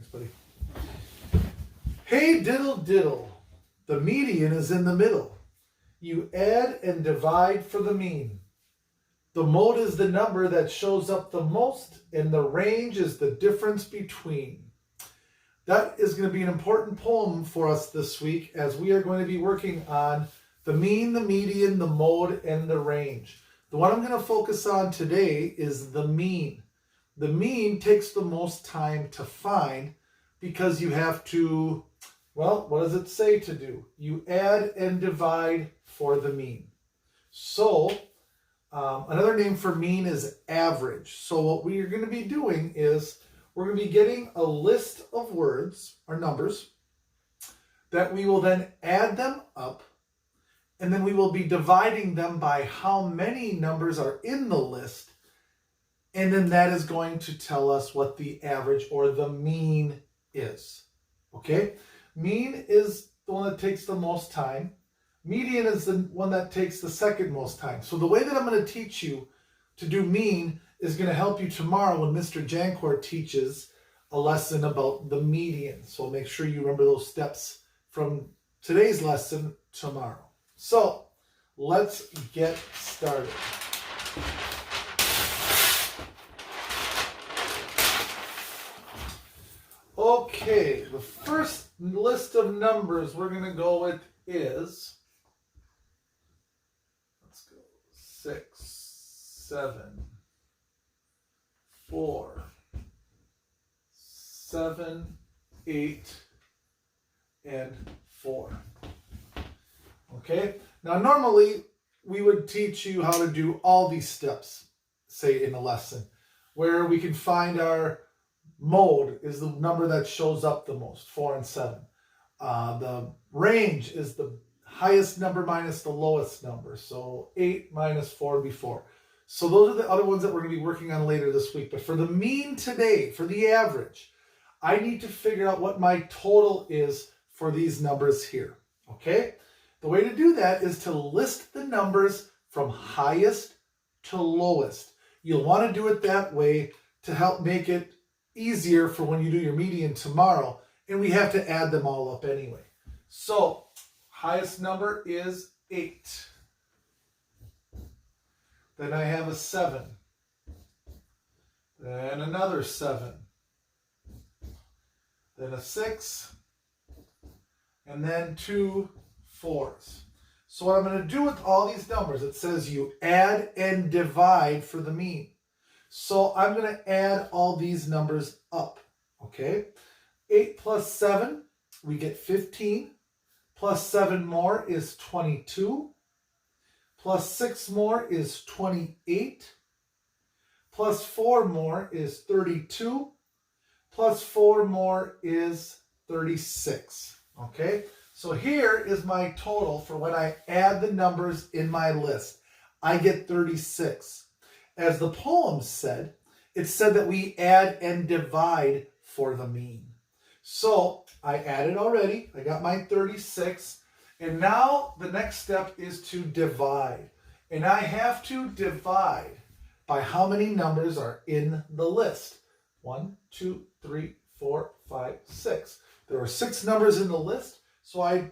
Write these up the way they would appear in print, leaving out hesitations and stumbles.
Thanks, buddy. Hey, diddle diddle. The median is in the middle. You add and divide for the mean. The mode is the number that shows up the most, and the range is the difference between. That is going to be an important poem for us this week, as we are going to be working on the mean, the median, the mode, and the range. The one I'm going to focus on today is the mean. The mean takes the most time to find because you have to, well, what does it say to do? You add and divide for the mean. So, another name for mean is average. So what we are going to be doing is we're going to be getting a list of words or numbers that we will then add them up, and then we will be dividing them by how many numbers are in the list, and then that is going to tell us what the average or the mean is. Okay? Mean is the one that takes the most time. Median is the one that takes the second most time. So the way that I'm going to teach you to do mean is going to help you tomorrow when Mr. Jancourt teaches a lesson about the median. So make sure you remember those steps from today's lesson tomorrow. So let's get started. Okay, the first list of numbers we're going to go with is, let's go, 6, 7, 4, 7, 8, and 4. Okay, now normally we would teach you how to do all these steps, say in a lesson, where we can find our mode is the number that shows up the most, 4 and 7. The range is the highest number minus the lowest number. So 8 minus 4 would be 4. So those are the other ones that we're going to be working on later this week. But for the mean today, for the average, I need to figure out what my total is for these numbers here. Okay? The way to do that is to list the numbers from highest to lowest. You'll want to do it that way to help make it easier for when you do your median tomorrow, and we have to add them all up anyway. So highest number is 8. Then I have a 7. Then another 7. Then a 6. And then 2 4s. So what I'm going to do with all these numbers, it says you add and divide for the mean. So I'm going to add all these numbers up, okay? 8 plus 7, we get 15. Plus 7 more is 22. Plus 6 more is 28. Plus 4 more is 32. Plus 4 more is 36, okay? So here is my total for when I add the numbers in my list. I get 36. As the poem said, it said that we add and divide for the mean. So I added already. I got my 36. And now the next step is to divide. And I have to divide by how many numbers are in the list. 1, 2, 3, 4, 5, 6. There are 6 numbers in the list. So I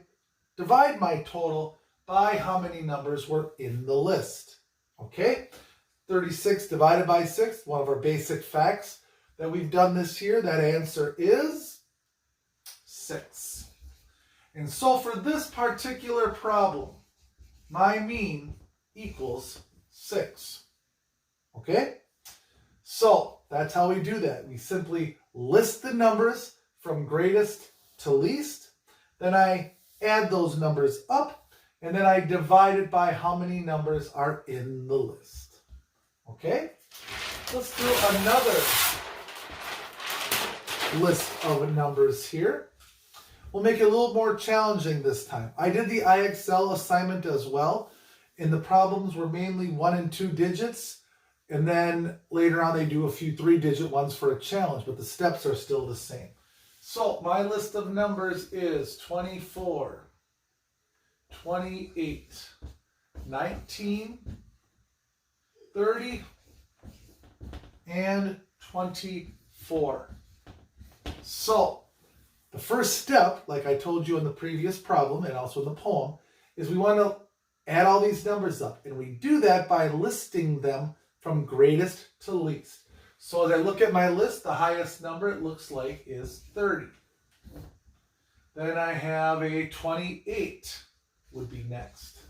divide my total by how many numbers were in the list. Okay? 36 divided by 6, one of our basic facts that we've done this year, that answer is 6. And so for this particular problem, my mean equals 6. Okay? So that's how we do that. We simply list the numbers from greatest to least, then I add those numbers up, and then I divide it by how many numbers are in the list. Okay, let's do another list of numbers here. We'll make it a little more challenging this time. I did the IXL assignment as well, and the problems were mainly 1 and 2 digits, and then later on they do a few 3-digit ones for a challenge, but the steps are still the same. So my list of numbers is 24, 28, 19, 30, and 24. So the first step, like I told you in the previous problem and also in the poem, is we want to add all these numbers up. And we do that by listing them from greatest to least. So as I look at my list, the highest number it looks like is 30. Then I have a 28 would be next.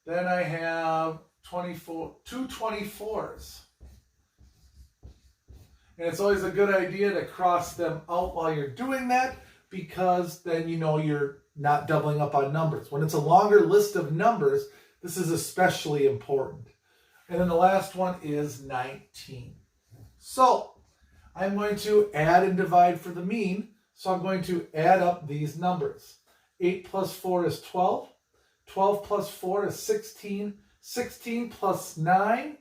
Then I have 2 24s. And it's always a good idea to cross them out while you're doing that, because then you know you're not doubling up on numbers. When it's a longer list of numbers, this is especially important. And then the last one is 19. So I'm going to add and divide for the mean. So I'm going to add up these numbers. 8 plus 4 is 12. 12 plus 4 is 16. 16 plus 9.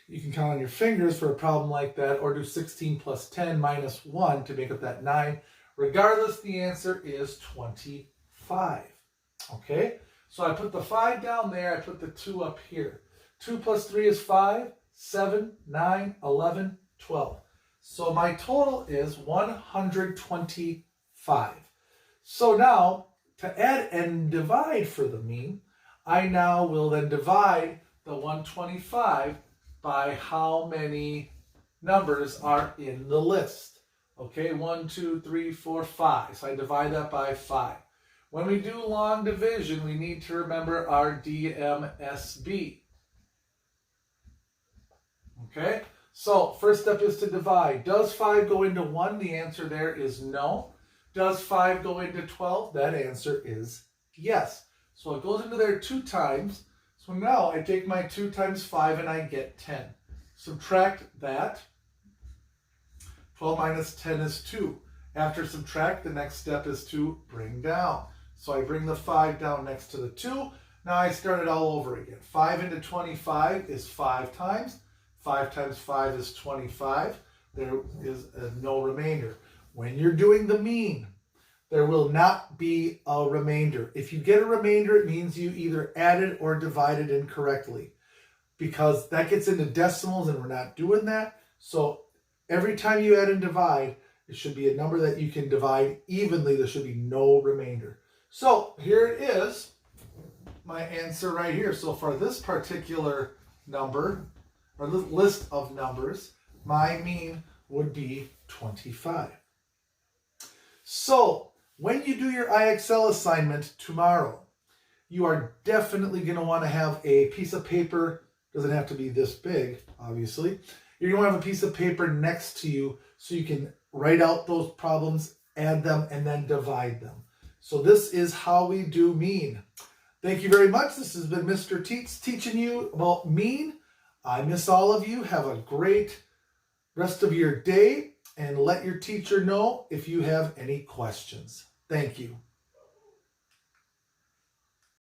You can count on your fingers for a problem like that, or do 16 plus 10 minus 1 to make up that 9. Regardless, the answer is 25. Okay? So I put the 5 down there, I put the 2 up here. 2 plus 3 is 5, 7, 9, 11, 12. So my total is 125. So now, to add and divide for the mean, I now will then divide the 125 by how many numbers are in the list. Okay, 1, 2, 3, 4, 5. So I divide that by 5. When we do long division, we need to remember our DMSB. Okay, so first step is to divide. Does 5 go into 1? The answer there is no. Does 5 go into 12? That answer is yes. So it goes into there 2 times. So now I take my 2 times 5 and I get 10. Subtract that. 12 minus 10 is 2. After subtract, the next step is to bring down. So I bring the 5 down next to the 2. Now I start it all over again. 5 into 25 is 5 times. 5 times 5 is 25. There is no remainder. When you're doing the mean, there will not be a remainder. If you get a remainder, it means you either added or divided incorrectly, because that gets into decimals and we're not doing that. So every time you add and divide, it should be a number that you can divide evenly. There should be no remainder. So here it is, my answer right here. So for this particular number, or list of numbers, my mean would be 25. So when you do your IXL assignment tomorrow, you are definitely going to want to have a piece of paper. Doesn't have to be this big, obviously. You're going to have a piece of paper next to you so you can write out those problems, add them, and then divide them. So this is how we do mean. Thank you very much. This has been Mr. Teets teaching you about mean. I miss all of you. Have a great rest of your day, and let your teacher know if you have any questions. Thank you.